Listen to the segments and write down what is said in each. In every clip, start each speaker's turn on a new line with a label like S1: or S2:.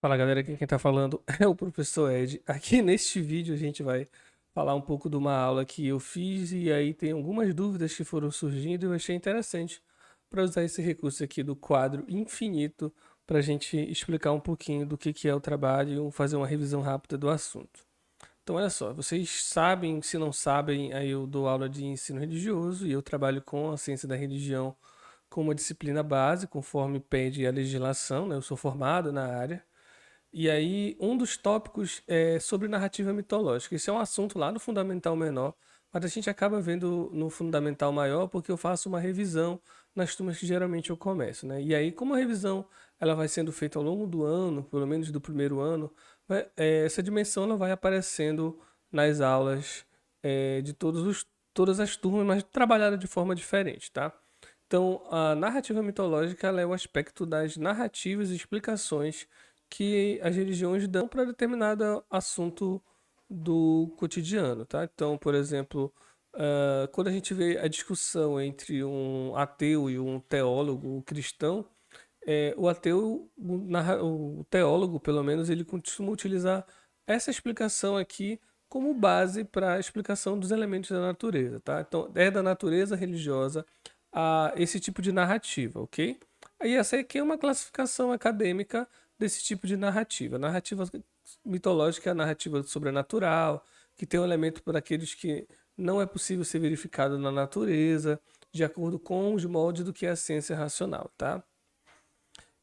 S1: Fala galera, aqui quem tá falando é o professor Ed. Aqui neste vídeo a gente vai falar um pouco de uma aula que eu fiz e aí tem algumas dúvidas que foram surgindo e eu achei interessante para usar esse recurso aqui do quadro infinito para a gente explicar um pouquinho do que é o trabalho e fazer uma revisão rápida do assunto. Então olha só, vocês sabem, se não sabem, aí eu dou aula de ensino religioso e eu trabalho com a ciência da religião como uma disciplina base, conforme pede a legislação, né? Eu sou formado na área. E aí, um dos tópicos é sobre narrativa mitológica. Esse é um assunto lá no Fundamental Menor, mas a gente acaba vendo no Fundamental Maior porque eu faço uma revisão nas turmas que geralmente eu começo, né? E aí, como a revisão ela vai sendo feita ao longo do ano, pelo menos do primeiro ano, essa dimensão ela vai aparecendo nas aulas de todas as turmas, mas trabalhada de forma diferente, tá? Então, a narrativa mitológica ela é o aspecto das narrativas e explicações que as religiões dão para determinado assunto do cotidiano, tá? Então, por exemplo, quando a gente vê a discussão entre um ateu e um teólogo cristão, o ateu, o teólogo, pelo menos, ele costuma utilizar essa explicação aqui como base para a explicação dos elementos da natureza, tá? Então, é da natureza religiosa a esse tipo de narrativa, ok? Aí essa aqui é uma classificação acadêmica desse tipo de narrativa. Narrativa mitológica é a narrativa sobrenatural, que tem um elemento para aqueles que não é possível ser verificado na natureza, de acordo com os moldes do que é a ciência racional, tá?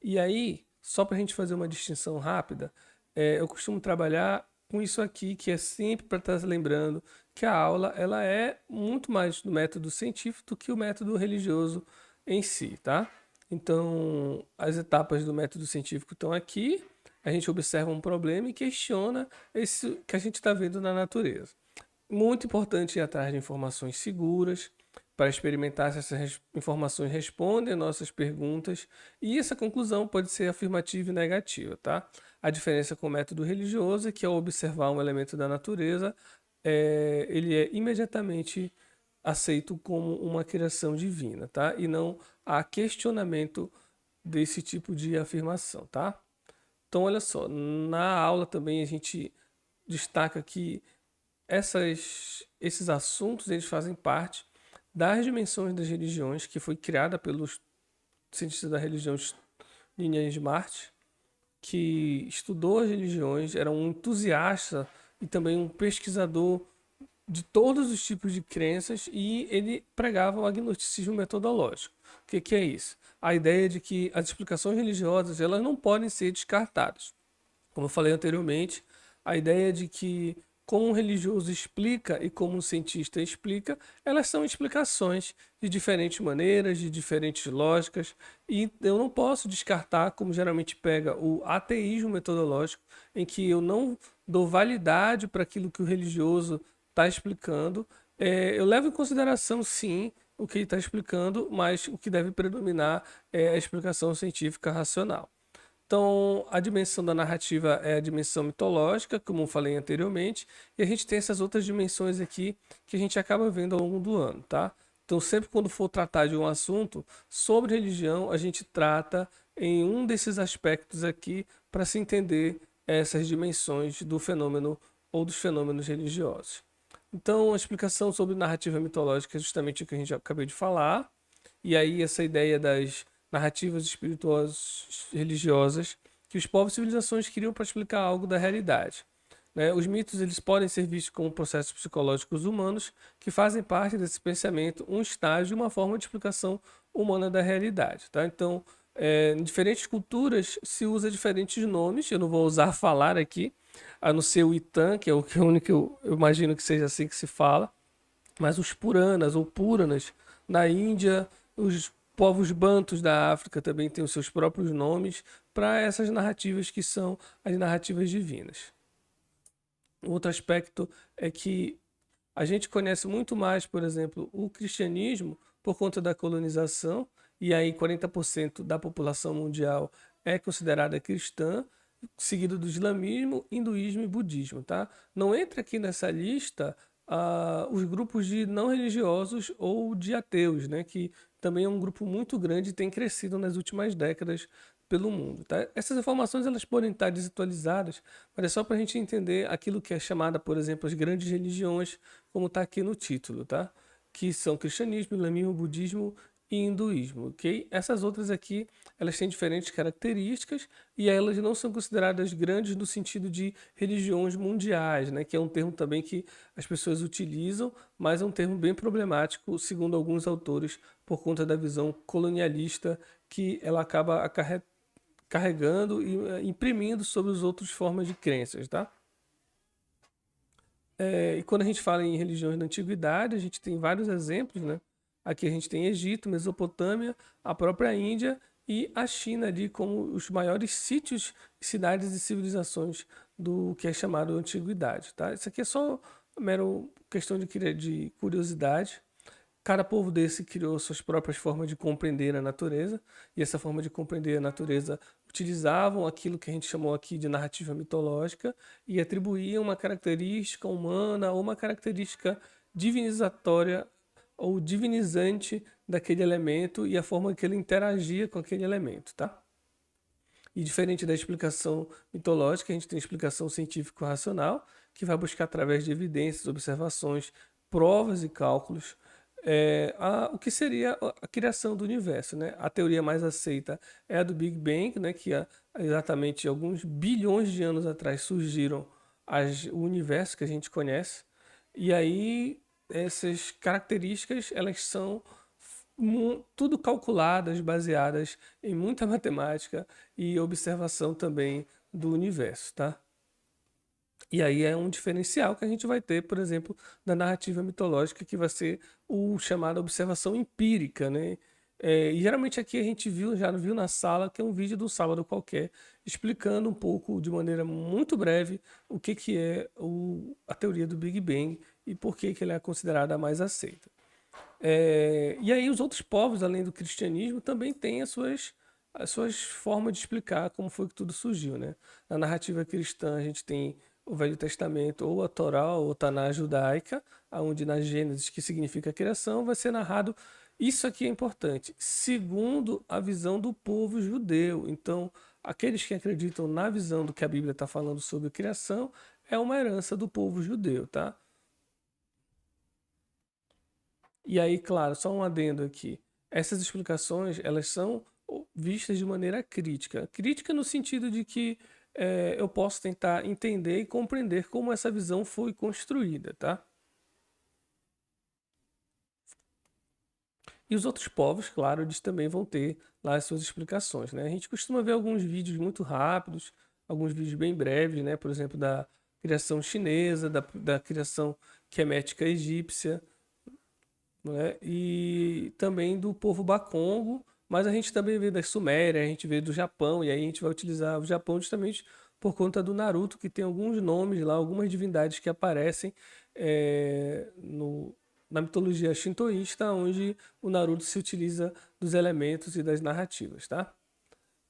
S1: E aí, só para a gente fazer uma distinção rápida, eu costumo trabalhar com isso aqui, que é sempre para estar lembrando que a aula ela é muito mais do método científico do que o método religioso em si, tá? Então, as etapas do método científico estão aqui, a gente observa um problema e questiona esse que a gente está vendo na natureza. Muito importante ir atrás de informações seguras para experimentar se essas informações respondem às nossas perguntas e essa conclusão pode ser afirmativa e negativa, tá? A diferença com o método religioso é que ao observar um elemento da natureza, ele é imediatamente aceito como uma criação divina, tá? E não há questionamento desse tipo de afirmação, tá? Então, olha só, na aula também a gente destaca que esses assuntos eles fazem parte das dimensões das religiões que foi criada pelos cientistas da religião Ninian Smart, que estudou as religiões, era um entusiasta e também um pesquisador de todos os tipos de crenças e ele pregava o agnosticismo metodológico. O que é isso? A ideia de que as explicações religiosas elas não podem ser descartadas. Como eu falei anteriormente, a ideia de que como um religioso explica e como um cientista explica, elas são explicações de diferentes maneiras, de diferentes lógicas, e eu não posso descartar, como geralmente pega o ateísmo metodológico, em que eu não dou validade para aquilo que o religioso está explicando. Eu levo em consideração, sim, o que ele está explicando, mas o que deve predominar é a explicação científica racional. Então, a dimensão da narrativa é a dimensão mitológica, como eu falei anteriormente, e a gente tem essas outras dimensões aqui que a gente acaba vendo ao longo do ano, tá? Então, sempre quando for tratar de um assunto sobre religião, a gente trata em um desses aspectos aqui para se entender essas dimensões do fenômeno ou dos fenômenos religiosos. Então, a explicação sobre narrativa mitológica é justamente o que a gente acabei de falar, e aí essa ideia das narrativas espirituosas religiosas que os povos e civilizações queriam para explicar algo da realidade. Né? Os mitos eles podem ser vistos como processos psicológicos humanos que fazem parte desse pensamento, um estágio, uma forma de explicação humana da realidade. Tá? Então, em diferentes culturas se usa diferentes nomes, eu não vou usar falar aqui, a não ser o Itan, que é o único que eu imagino que seja assim que se fala, mas os Puranas ou Puranas na Índia, os povos bantus da África também têm os seus próprios nomes para essas narrativas que são as narrativas divinas. Outro aspecto é que a gente conhece muito mais, por exemplo, o cristianismo por conta da colonização, e aí 40% da população mundial é considerada cristã, seguido do islamismo, hinduísmo e budismo, tá? Não entra aqui nessa lista os grupos de não religiosos ou de ateus, né, que também é um grupo muito grande e tem crescido nas últimas décadas pelo mundo. Tá? Essas informações elas podem estar desatualizadas, mas é só para a gente entender aquilo que é chamada, por exemplo, as grandes religiões, como está aqui no título, tá? Que são cristianismo, islamismo, budismo e hinduísmo, ok? Essas outras aqui, elas têm diferentes características e elas não são consideradas grandes no sentido de religiões mundiais, né? Que é um termo também que as pessoas utilizam, mas é um termo bem problemático, segundo alguns autores, por conta da visão colonialista que ela acaba carregando e imprimindo sobre os outros formas de crenças, tá? E quando a gente fala em religiões da antiguidade, a gente tem vários exemplos, né? Aqui a gente tem Egito, Mesopotâmia, a própria Índia e a China ali como os maiores sítios, cidades e civilizações do que é chamado antiguidade, tá? Isso aqui é só uma mera questão de curiosidade. Cada povo desse criou suas próprias formas de compreender a natureza, e essa forma de compreender a natureza utilizavam aquilo que a gente chamou aqui de narrativa mitológica e atribuíam uma característica humana ou uma característica divinizatória ou divinizante daquele elemento e a forma que ele interagia com aquele elemento, tá? E diferente da explicação mitológica, a gente tem a explicação científico-racional, que vai buscar através de evidências, observações, provas e cálculos o que seria a criação do universo, né? A teoria mais aceita é a do Big Bang, né? Que exatamente alguns bilhões de anos atrás surgiram o universo que a gente conhece. E aí essas características elas são tudo calculadas, baseadas em muita matemática e observação também do universo, tá? E aí é um diferencial que a gente vai ter, por exemplo, da narrativa mitológica, que vai ser o chamado observação empírica, né? E geralmente aqui a gente já viu na sala, que é um vídeo do sábado qualquer, explicando um pouco, de maneira muito breve, o que é a teoria do Big Bang e por que ela é considerada a mais aceita. E aí os outros povos, além do cristianismo, também têm as suas formas de explicar como foi que tudo surgiu, né? Na narrativa cristã a gente tem o Velho Testamento ou a Torá ou a Taná judaica, onde na Gênesis, que significa criação, vai ser narrado, isso aqui é importante, segundo a visão do povo judeu. Então, aqueles que acreditam na visão do que a Bíblia está falando sobre a criação é uma herança do povo judeu, tá? E aí, claro, só um adendo aqui. Essas explicações, elas são vistas de maneira crítica. Crítica no sentido de que eu posso tentar entender e compreender como essa visão foi construída, tá? E os outros povos, claro, eles também vão ter lá as suas explicações, né? A gente costuma ver alguns vídeos muito rápidos, alguns vídeos bem breves, né? Por exemplo, da criação chinesa, da criação quemética egípcia, né? E também do povo Bakongo, mas a gente também vê da Suméria, a gente vê do Japão, e aí a gente vai utilizar o Japão justamente por conta do Naruto, que tem alguns nomes lá, algumas divindades que aparecem na mitologia shintoísta, onde o Naruto se utiliza dos elementos e das narrativas, tá?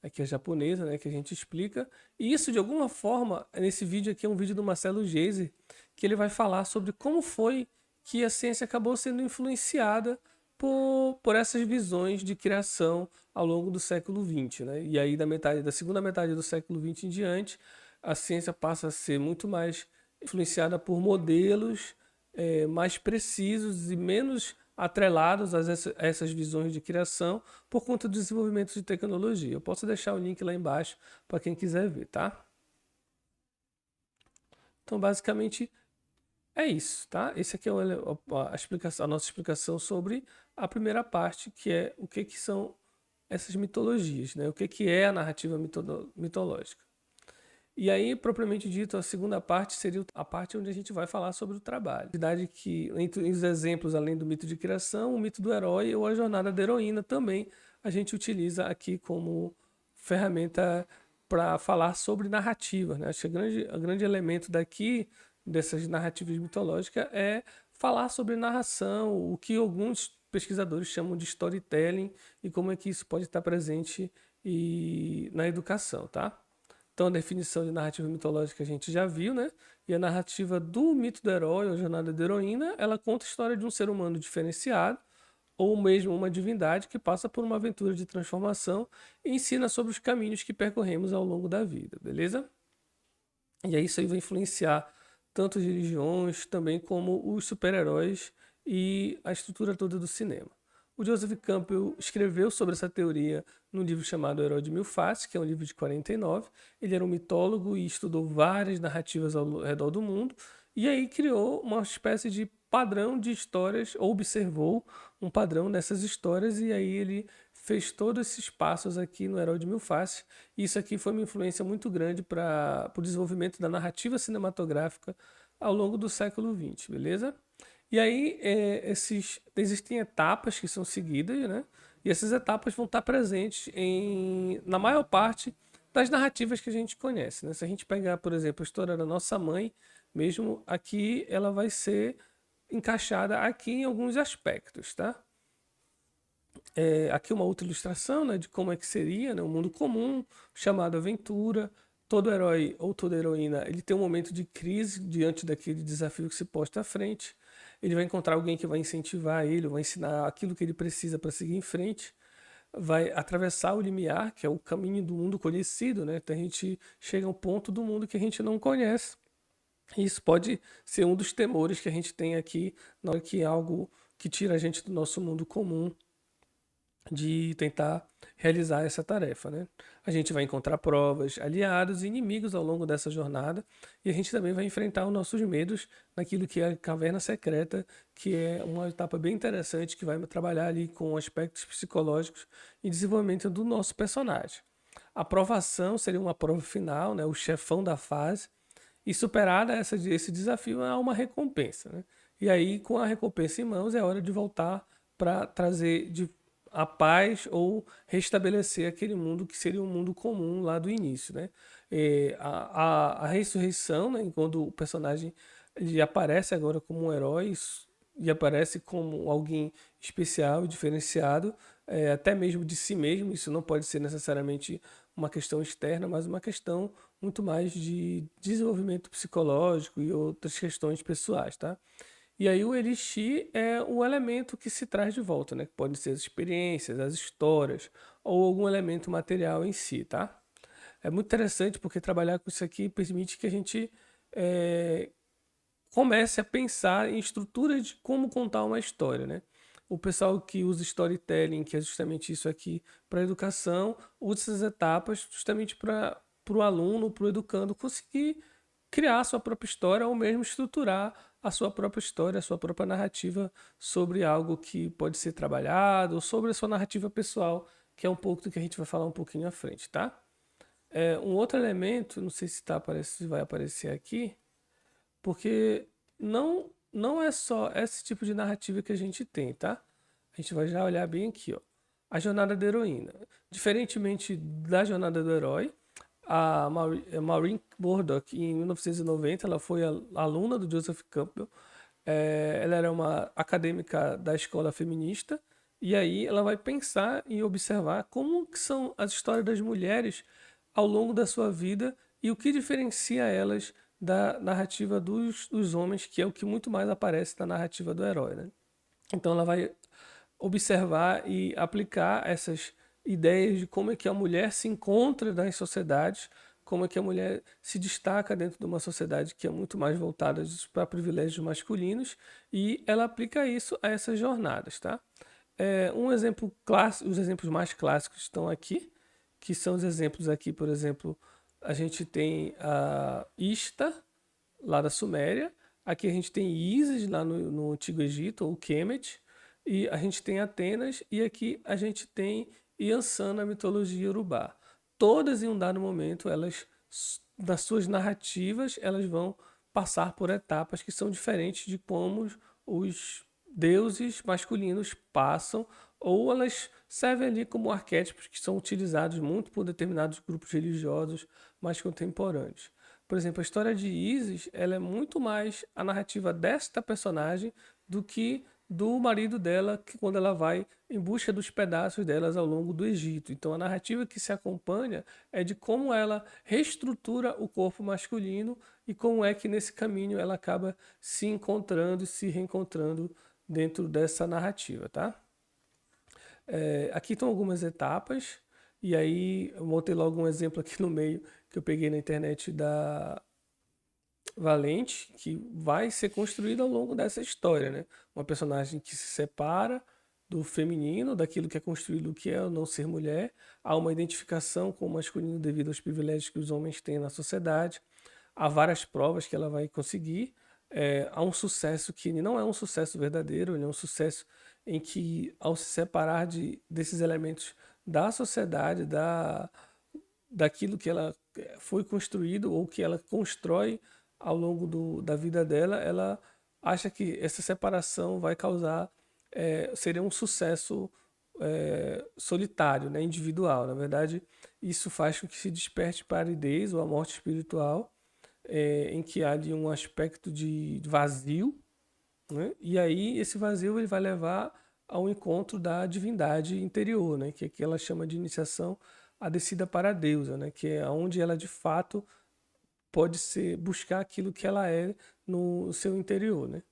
S1: Aqui é japonesa, né, que a gente explica. E isso, de alguma forma, nesse vídeo aqui é um vídeo do Marcelo Geiser, que ele vai falar sobre como foi que a ciência acabou sendo influenciada por essas visões de criação ao longo do século XX, né? E aí da segunda metade do século XX em diante, a ciência passa a ser muito mais influenciada por modelos mais precisos e menos atrelados a essas visões de criação por conta do desenvolvimento de tecnologia. Eu posso deixar o link lá embaixo para quem quiser ver, tá? Então, basicamente, é isso, tá? Esse aqui é a nossa explicação sobre a primeira parte, que é o que são essas mitologias, né? O que é a narrativa mitológica. E aí, propriamente dito, a segunda parte seria a parte onde a gente vai falar sobre o trabalho. Verdade que, entre os exemplos, além do mito de criação, o mito do herói ou a jornada da heroína também a gente utiliza aqui como ferramenta para falar sobre narrativa, né? Acho que o grande elemento daqui, dessas narrativas mitológicas, é falar sobre narração, o que alguns pesquisadores chamam de storytelling e como é que isso pode estar presente na educação, tá? Então, a definição de narrativa mitológica a gente já viu, né? E a narrativa do mito do herói, ou jornada da heroína, ela conta a história de um ser humano diferenciado, ou mesmo uma divindade que passa por uma aventura de transformação e ensina sobre os caminhos que percorremos ao longo da vida, beleza? E aí isso aí vai influenciar tanto as religiões, também como os super-heróis e a estrutura toda do cinema. O Joseph Campbell escreveu sobre essa teoria no livro chamado O Herói de Mil Faces, que é um livro de 49. Ele era um mitólogo e estudou várias narrativas ao redor do mundo, e aí criou uma espécie de padrão de histórias, ou observou um padrão nessas histórias, e aí ele fez todos esses passos aqui no Herói de Mil Faces. E isso aqui foi uma influência muito grande para o desenvolvimento da narrativa cinematográfica ao longo do século XX, beleza? E aí existem etapas que são seguidas, né? E essas etapas vão estar presentes na maior parte das narrativas que a gente conhece, né? Se a gente pegar, por exemplo, a história da nossa mãe, mesmo aqui, ela vai ser encaixada aqui em alguns aspectos, tá? Aqui uma outra ilustração, né, de como é que seria, né, um mundo comum, chamado aventura. Todo herói ou toda heroína, ele tem um momento de crise diante daquele desafio que se posta à frente. Ele vai encontrar alguém que vai incentivar ele, vai ensinar aquilo que ele precisa para seguir em frente. Vai atravessar o limiar, que é o caminho do mundo conhecido, né? Então a gente chega a um ponto do mundo que a gente não conhece. E isso pode ser um dos temores que a gente tem aqui na hora que algo que tira a gente do nosso mundo comum de tentar realizar essa tarefa, né? A gente vai encontrar provas, aliados e inimigos ao longo dessa jornada, e a gente também vai enfrentar os nossos medos naquilo que é a caverna secreta, que é uma etapa bem interessante que vai trabalhar ali com aspectos psicológicos e desenvolvimento do nosso personagem. A aprovação seria uma prova final, né? O chefão da fase, e superada esse desafio há uma recompensa, né? E aí, com a recompensa em mãos, é hora de voltar para trazer a paz ou restabelecer aquele mundo que seria um mundo comum lá do início, né? A ressurreição, né? Quando o personagem ele aparece agora como um herói e aparece como alguém especial e diferenciado, até mesmo de si mesmo. Isso não pode ser necessariamente uma questão externa, mas uma questão muito mais de desenvolvimento psicológico e outras questões pessoais, tá? E aí o elixir é o elemento que se traz de volta, né? Que pode ser as experiências, as histórias ou algum elemento material em si, tá? É muito interessante porque trabalhar com isso aqui permite que a gente é, comece a pensar em estruturas de como contar uma história, né? O pessoal que usa storytelling, que é justamente isso aqui para a educação, usa essas etapas justamente para o aluno, para o educando conseguir criar a sua própria história ou mesmo estruturar a sua própria história, a sua própria narrativa sobre algo que pode ser trabalhado, ou sobre a sua narrativa pessoal, que é um pouco do que a gente vai falar um pouquinho à frente, tá? Um outro elemento, não sei se vai aparecer aqui, porque não é só esse tipo de narrativa que a gente tem, tá? A gente vai já olhar bem aqui, ó. A jornada da heroína. Diferentemente da jornada do herói, a Maureen Murdoch, em 1990, ela foi aluna do Joseph Campbell. Ela era uma acadêmica da escola feminista, e aí ela vai pensar e observar como que são as histórias das mulheres ao longo da sua vida e o que diferencia elas da narrativa dos homens, que é o que muito mais aparece na narrativa do herói, né? Então ela vai observar e aplicar essas ideias de como é que a mulher se encontra nas sociedades, como é que a mulher se destaca dentro de uma sociedade que é muito mais voltada para privilégios masculinos, e ela aplica isso a essas jornadas, tá? Um exemplo clássico, os exemplos mais clássicos estão aqui, que são os exemplos aqui, por exemplo, a gente tem a Ishtar, lá da Suméria. Aqui a gente tem Ísis, lá no Antigo Egito, ou Kemet. E a gente tem Atenas. E aqui a gente tem Yansan na mitologia Yorubá. Todas, em um dado momento, elas, das suas narrativas, elas vão passar por etapas que são diferentes de como os deuses masculinos passam, ou elas servem ali como arquétipos que são utilizados muito por determinados grupos religiosos mais contemporâneos. Por exemplo, a história de Isis, ela é muito mais a narrativa desta personagem do que do marido dela, que quando ela vai em busca dos pedaços delas ao longo do Egito. Então a narrativa que se acompanha é de como ela reestrutura o corpo masculino e como é que nesse caminho ela acaba se encontrando e se reencontrando dentro dessa narrativa, tá? Aqui estão algumas etapas, e aí eu montei logo um exemplo aqui no meio que eu peguei na internet da Valente, que vai ser construída ao longo dessa história, né? Uma personagem que se separa do feminino, daquilo que é construído, que é o não ser mulher, há uma identificação com o masculino devido aos privilégios que os homens têm na sociedade, há várias provas que ela vai conseguir, há um sucesso que não é um sucesso verdadeiro, ele é um sucesso em que, ao se separar desses elementos da sociedade, daquilo que ela foi construído ou que ela constrói ao longo da vida dela, ela acha que essa separação vai causar, seria um sucesso solitário, né, individual. Na verdade, isso faz com que se desperte para a aridez ou a morte espiritual, em que há ali um aspecto de vazio, né? E aí esse vazio ele vai levar ao encontro da divindade interior, né? Que aqui ela chama de iniciação a descida para a deusa, né? Que é onde ela de fato pode ser buscar aquilo que ela é no seu interior, né?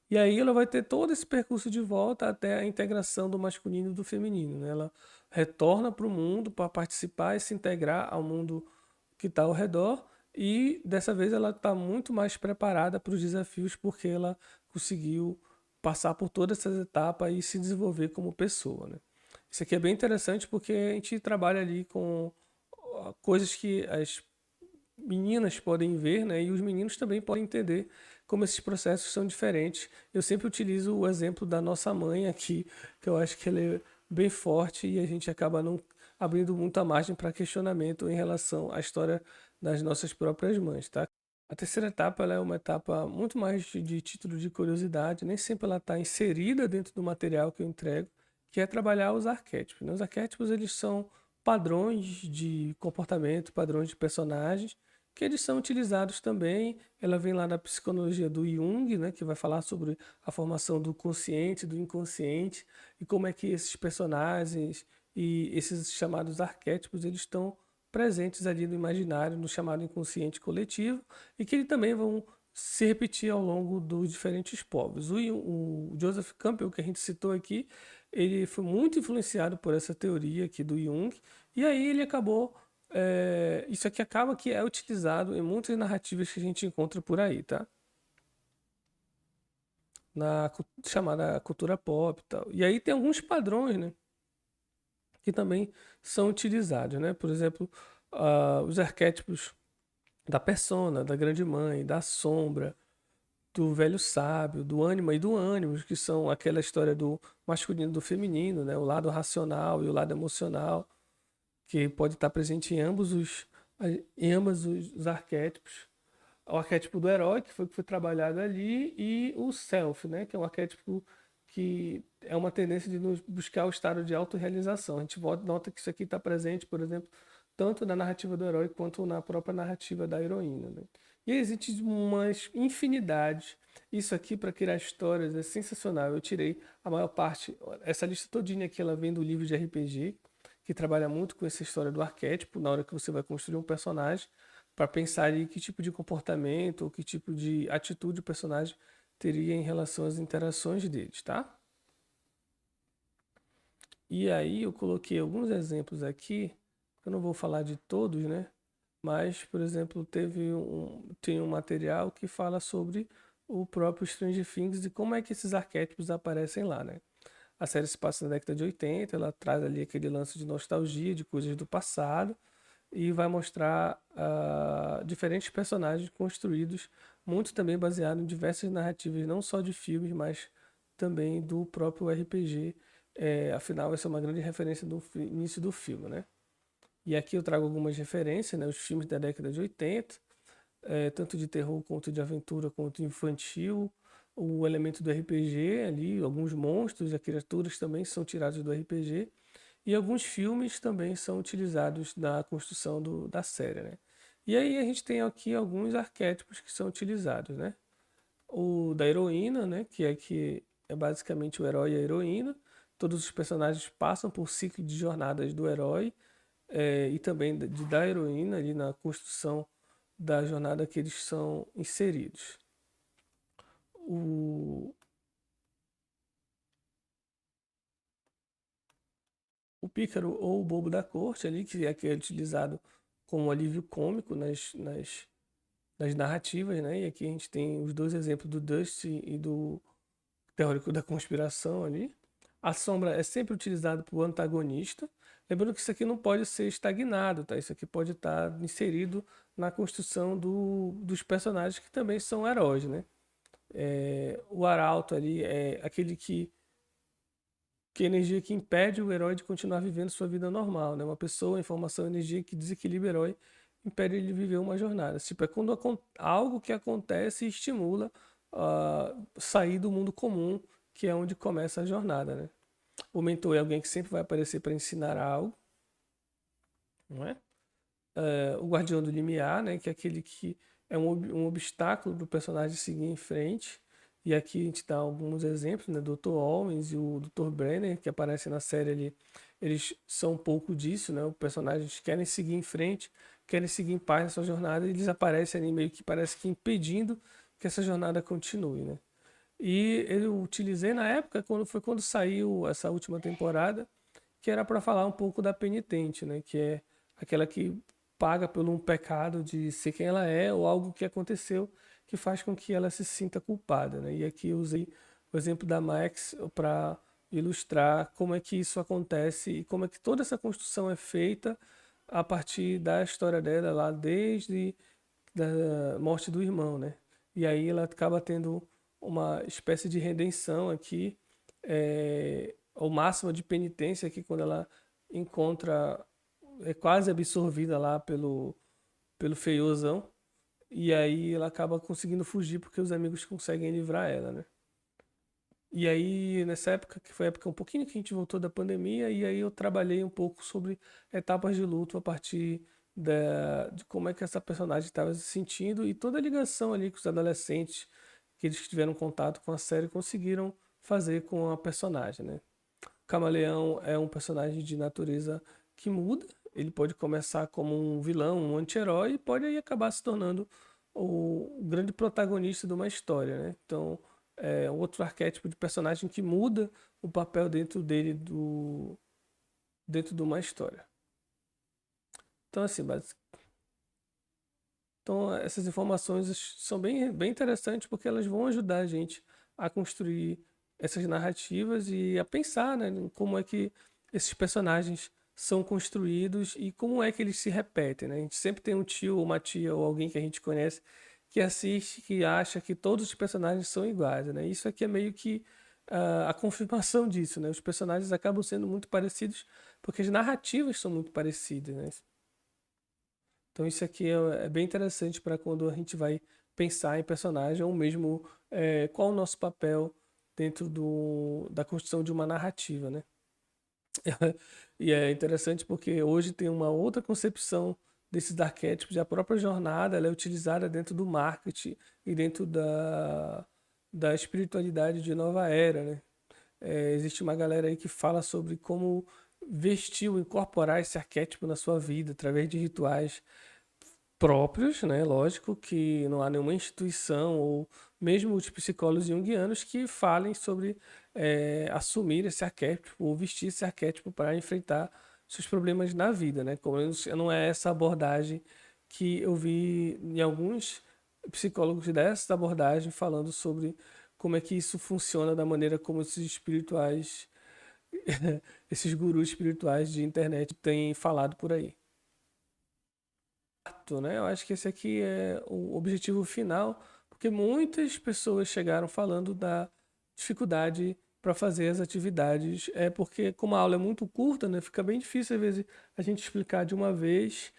S1: E aí ela vai ter todo esse percurso de volta até a integração do masculino e do feminino, né? Ela retorna para o mundo para participar e se integrar ao mundo que está ao redor, e dessa vez ela está muito mais preparada para os desafios porque ela conseguiu passar por todas essas etapas e se desenvolver como pessoa, né? Isso aqui é bem interessante porque a gente trabalha ali com coisas que as meninas podem ver, né? E os meninos também podem entender como esses processos são diferentes. Eu sempre utilizo o exemplo da nossa mãe aqui, que eu acho que ela é bem forte e a gente acaba não abrindo muita margem para questionamento em relação à história das nossas próprias mães, tá? A terceira etapa ela é uma etapa muito mais de título de curiosidade, nem sempre ela está inserida dentro do material que eu entrego, que é trabalhar os arquétipos, né? Os arquétipos eles são padrões de comportamento, padrões de personagens, que eles são utilizados também. Ela vem lá na psicologia do Jung, né, que vai falar sobre a formação do consciente, do inconsciente, e como é que esses personagens e esses chamados arquétipos eles estão presentes ali no imaginário, no chamado inconsciente coletivo, e que eles também vão se repetir ao longo dos diferentes povos. O Joseph Campbell, que a gente citou aqui, ele foi muito influenciado por essa teoria aqui do Jung, e aí ele acabou. Isso aqui acaba que é utilizado em muitas narrativas que a gente encontra por aí, tá? Chamada cultura pop e tal. E aí tem alguns padrões, né? Que também são utilizados, né? Por exemplo, os arquétipos da persona, da grande mãe, da sombra, do velho sábio, do ânima e do ânimos, que são aquela história do masculino e do feminino, né? O lado racional e o lado emocional, que pode estar presente em ambos os arquétipos. O arquétipo do herói, que foi trabalhado ali, e o self, né? Que é um arquétipo que é uma tendência de nos buscar o estado de autorrealização. A gente nota que isso aqui está presente, por exemplo, tanto na narrativa do herói quanto na própria narrativa da heroína, né? E existe uma infinidade. Isso aqui, para criar histórias, é sensacional. Eu tirei a maior parte, essa lista todinha aqui, ela vem do livro de RPG, que trabalha muito com essa história do arquétipo, na hora que você vai construir um personagem, para pensar ali que tipo de comportamento ou que tipo de atitude o personagem teria em relação às interações deles, tá? E aí eu coloquei alguns exemplos aqui, eu não vou falar de todos, né? Mas, por exemplo, tem um material que fala sobre o próprio Stranger Things e como é que esses arquétipos aparecem lá, né? A série se passa na década de 80, ela traz ali aquele lance de nostalgia, de coisas do passado, e vai mostrar diferentes personagens construídos, muito também baseado em diversas narrativas, não só de filmes, mas também do próprio RPG. Afinal, essa é uma grande referência do início do filme, né? E aqui eu trago algumas referências, né? Os filmes da década de 80, tanto de terror quanto de aventura, quanto infantil, o elemento do RPG ali, alguns monstros e criaturas também são tirados do RPG. E alguns filmes também são utilizados na construção da série, né? E aí a gente tem aqui alguns arquétipos que são utilizados, né? O da heroína, né? Que é que é basicamente o herói e a heroína. Todos os personagens passam por ciclo de jornadas do herói e também da heroína ali na construção da jornada que eles são inseridos. O, o pícaro ou o bobo da corte ali, que é utilizado como alívio cômico nas narrativas, né? E aqui a gente tem os dois exemplos do Dusty e do teórico da conspiração ali. A sombra é sempre utilizada para o antagonista. Lembrando que isso aqui não pode ser estagnado, tá? Isso aqui pode estar inserido na construção dos personagens que também são heróis, né? O arauto ali é aquele que a energia que impede o herói de continuar vivendo sua vida normal, né? Uma pessoa, informação, energia que desequilibra o herói, impede ele de viver uma jornada. Tipo, é quando algo que acontece e estimula sair do mundo comum, que é onde começa a jornada, né? O mentor é alguém que sempre vai aparecer para ensinar algo, não é? O guardião do limiar, né? Que é aquele que é um obstáculo para o personagem seguir em frente. E aqui a gente dá alguns exemplos, né? Dr. Owens e o Dr. Brenner, que aparecem na série ali, eles são um pouco disso, né? Os personagens querem seguir em frente, querem seguir em paz na sua jornada, e eles aparecem ali meio que parece que impedindo que essa jornada continue, né? E eu utilizei na época, quando saiu essa última temporada, que era para falar um pouco da penitente, né? Que é aquela que paga por um pecado de ser quem ela é ou algo que aconteceu que faz com que ela se sinta culpada, né? E aqui eu usei o exemplo da Max para ilustrar como é que isso acontece e como é que toda essa construção é feita a partir da história dela lá desde da morte do irmão, né? E aí ela acaba tendo uma espécie de redenção aqui, ao máximo de penitência aqui quando ela encontra, é quase absorvida lá pelo feiozão, e aí ela acaba conseguindo fugir porque os amigos conseguem livrar ela, né? E aí, nessa época, que foi a época um pouquinho que a gente voltou da pandemia, e aí eu trabalhei um pouco sobre etapas de luto a partir de como é que essa personagem estava se sentindo e toda a ligação ali com os adolescentes que eles tiveram contato com a série conseguiram fazer com a personagem, né? O Camaleão é um personagem de natureza que muda, ele pode começar como um vilão, um anti-herói, e pode aí acabar se tornando o grande protagonista de uma história, né? Então, é outro arquétipo de personagem que muda o papel dentro dele dentro de uma história. Então, assim, então, essas informações são bem interessantes porque elas vão ajudar a gente a construir essas narrativas e a pensar, né, em como é que esses personagens são construídos e como é que eles se repetem, né? A gente sempre tem um tio ou uma tia ou alguém que a gente conhece que assiste, que acha que todos os personagens são iguais, né? Isso aqui é meio que a confirmação disso, né? Os personagens acabam sendo muito parecidos porque as narrativas são muito parecidas, né? Então isso aqui é bem interessante para quando a gente vai pensar em personagem ou mesmo qual o nosso papel dentro da construção de uma narrativa, né? E é interessante porque hoje tem uma outra concepção desses arquétipos e a própria jornada ela é utilizada dentro do marketing e dentro da espiritualidade de nova era, né? Existe uma galera aí que fala sobre como vestir ou incorporar esse arquétipo na sua vida através de rituais próprios, né? Lógico que não há nenhuma instituição ou mesmo os psicólogos junguianos que falem sobre assumir esse arquétipo ou vestir esse arquétipo para enfrentar seus problemas na vida, né? Como não é essa abordagem que eu vi em alguns psicólogos dessa abordagem falando sobre como é que isso funciona da maneira como esses espirituais, esses gurus espirituais de internet têm falado por aí. Né? Eu acho que esse aqui é o objetivo final, porque muitas pessoas chegaram falando da dificuldade para fazer as atividades, porque como a aula é muito curta, né, fica bem difícil às vezes a gente explicar de uma vez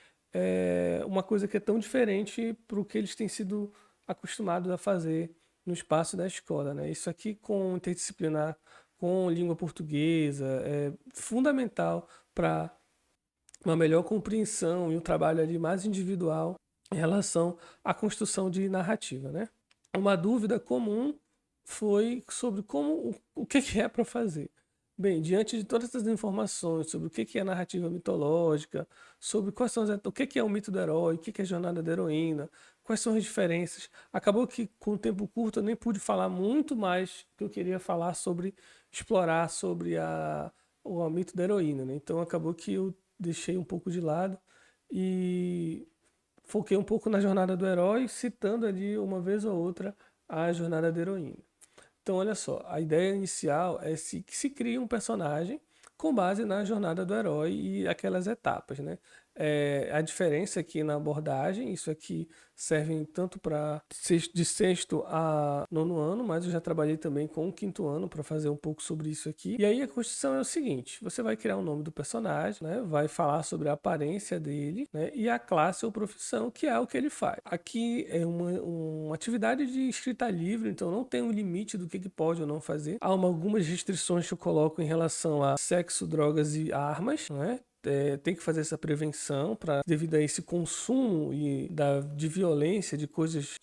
S1: uma coisa que é tão diferente para o que eles têm sido acostumados a fazer no espaço da escola, né? Isso aqui com interdisciplinar, com língua portuguesa, é fundamental para uma melhor compreensão e um trabalho ali mais individual em relação à construção de narrativa, né? Uma dúvida comum foi sobre o que é para fazer. Bem, diante de todas essas informações sobre o que é narrativa mitológica, sobre quais são o que é o mito do herói, o que é a jornada da heroína, quais são as diferenças, acabou que com o tempo curto eu nem pude falar muito mais que eu queria falar sobre, explorar sobre o mito da heroína, né? Então acabou que eu deixei um pouco de lado e foquei um pouco na jornada do herói, citando ali uma vez ou outra a jornada da heroína. Então, olha só, a ideia inicial é que se cria um personagem com base na jornada do herói e aquelas etapas, né? A diferença aqui na abordagem, isso aqui serve tanto para de sexto a nono ano, mas eu já trabalhei também com o quinto ano para fazer um pouco sobre isso aqui. E aí a construção é o seguinte: você vai criar o nome do personagem, né? Vai falar sobre a aparência dele, né? E a classe ou profissão, que é o que ele faz. Aqui é uma atividade de escrita livre, então não tem um limite do que pode ou não fazer. Há algumas restrições que eu coloco em relação a sexo, drogas e armas, né? Tem que fazer essa prevenção devido a esse consumo de violência, de coisas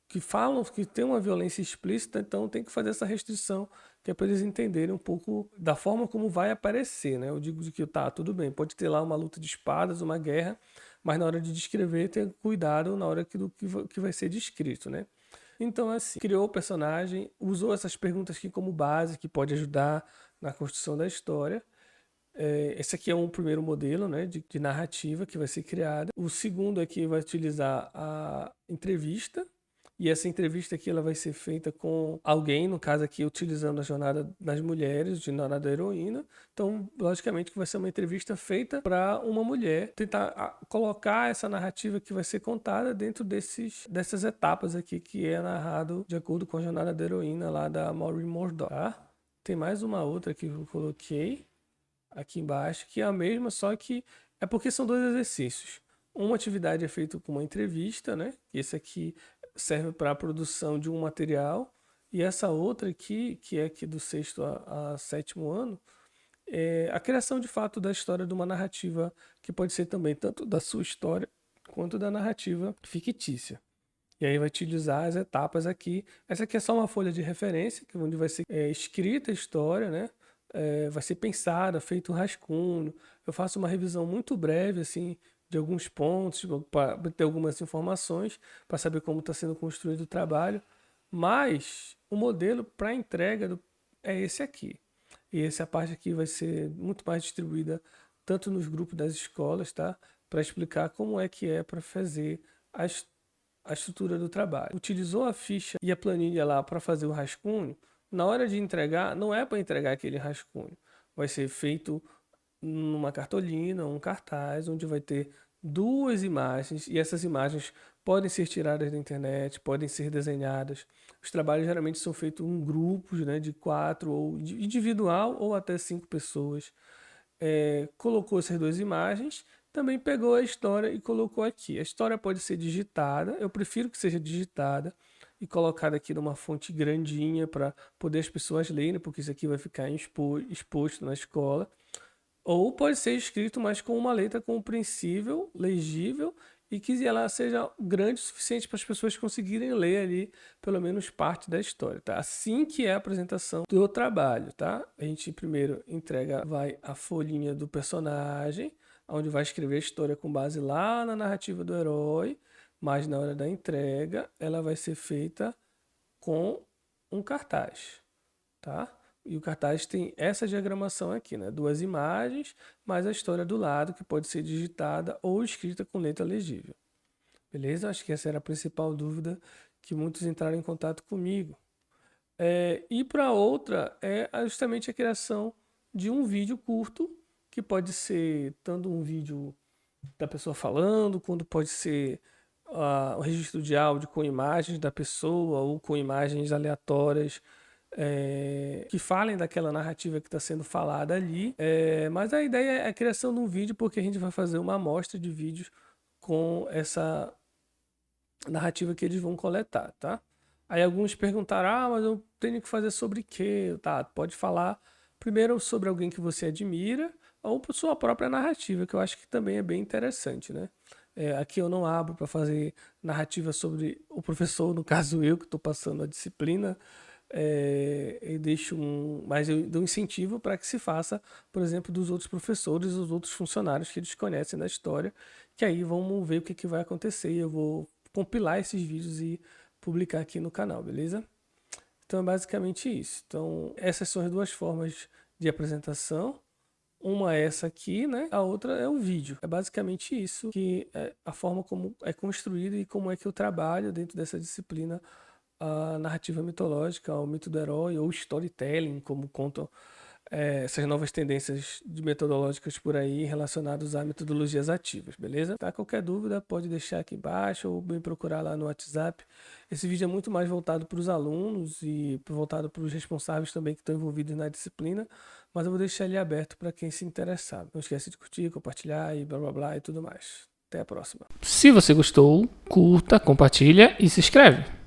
S1: que falam que tem uma violência explícita, então tem que fazer essa restrição, que é para eles entenderem um pouco da forma como vai aparecer, né? Eu digo de que tá, tudo bem, pode ter lá uma luta de espadas, uma guerra, mas na hora de descrever, tenha cuidado na hora que vai ser descrito, né? Então, assim, criou o personagem, usou essas perguntas aqui como base, que pode ajudar na construção da história. Esse aqui é um primeiro modelo, né, de narrativa que vai ser criada. O segundo aqui vai utilizar a entrevista, e essa entrevista aqui ela vai ser feita com alguém, no caso aqui utilizando a jornada das mulheres, de jornada da heroína. Então, logicamente que vai ser uma entrevista feita para uma mulher, tentar colocar essa narrativa que vai ser contada dentro dessas etapas aqui que é narrado de acordo com a jornada da heroína lá da Maureen Murdock, tá? Tem mais uma outra que eu coloquei aqui embaixo, que é a mesma, só que é porque são dois exercícios. Uma atividade é feita com uma entrevista, né? Esse aqui serve para a produção de um material, e essa outra aqui, que é aqui do sexto a sétimo ano, é a criação de fato da história de uma narrativa que pode ser também tanto da sua história quanto da narrativa fictícia. E aí vai utilizar as etapas aqui. Essa aqui é só uma folha de referência, que onde vai ser escrita a história, né? Vai ser pensada, feito um rascunho. Eu faço uma revisão muito breve, assim, de alguns pontos, para ter algumas informações, para saber como está sendo construído o trabalho. Mas o modelo para entrega é esse aqui. E essa parte aqui vai ser muito mais distribuída tanto nos grupos das escolas, tá? Para explicar como é que é para fazer a estrutura do trabalho. Utilizou a ficha e a planilha lá para fazer o rascunho. Na hora de entregar, não é para entregar aquele rascunho. Vai ser feito numa cartolina, um cartaz, onde vai ter duas imagens, e essas imagens podem ser tiradas da internet, podem ser desenhadas. Os trabalhos geralmente são feitos em grupos, né, de 4 ou individual ou até 5 pessoas. Colocou essas duas imagens, também pegou a história e colocou aqui. A história pode ser digitada, eu prefiro que seja digitada e colocada aqui numa fonte grandinha para poder as pessoas lerem, porque isso aqui vai ficar exposto na escola. Ou pode ser escrito, mas com uma letra compreensível, legível, e que ela seja grande o suficiente para as pessoas conseguirem ler ali pelo menos parte da história, tá? Assim que é a apresentação do trabalho, tá? A gente primeiro entrega, vai a folhinha do personagem, onde vai escrever a história com base lá na narrativa do herói, mas na hora da entrega ela vai ser feita com um cartaz, tá? E o cartaz tem essa diagramação aqui, né? Duas imagens, mais a história do lado, que pode ser digitada ou escrita com letra legível. Beleza? Acho que essa era a principal dúvida que muitos entraram em contato comigo. E para outra é justamente a criação de um vídeo curto, que pode ser tanto um vídeo da pessoa falando, quando pode ser um registro de áudio com imagens da pessoa ou com imagens aleatórias que falem daquela narrativa que está sendo falada ali. Mas a ideia é a criação de um vídeo, porque a gente vai fazer uma amostra de vídeos com essa narrativa que eles vão coletar, tá? Aí alguns perguntaram, mas eu tenho que fazer sobre quê? Tá, pode falar primeiro sobre alguém que você admira ou por sua própria narrativa, que eu acho que também é bem interessante, né? Aqui eu não abro para fazer narrativa sobre o professor, no caso eu que estou passando a disciplina, eu deixo mas eu dou incentivo para que se faça, por exemplo, dos outros professores, dos outros funcionários que eles conhecem da história, que aí vamos ver o que vai acontecer. Eu vou compilar esses vídeos e publicar aqui no canal, beleza? Então é basicamente isso. Então essas são as duas formas de apresentação. Uma é essa aqui, né? A outra é o vídeo. É basicamente isso, que é a forma como é construído e como é que eu trabalho dentro dessa disciplina, a narrativa mitológica, o mito do herói ou storytelling, como contam essas novas tendências metodológicas por aí relacionadas a metodologias ativas, beleza? Tá? Qualquer dúvida pode deixar aqui embaixo ou me procurar lá no WhatsApp. Esse vídeo é muito mais voltado para os alunos e voltado para os responsáveis também que estão envolvidos na disciplina, mas eu vou deixar ele aberto para quem se interessar. Não esquece de curtir, compartilhar e blá blá blá e tudo mais. Até a próxima. Se você gostou, curta, compartilha e se inscreve.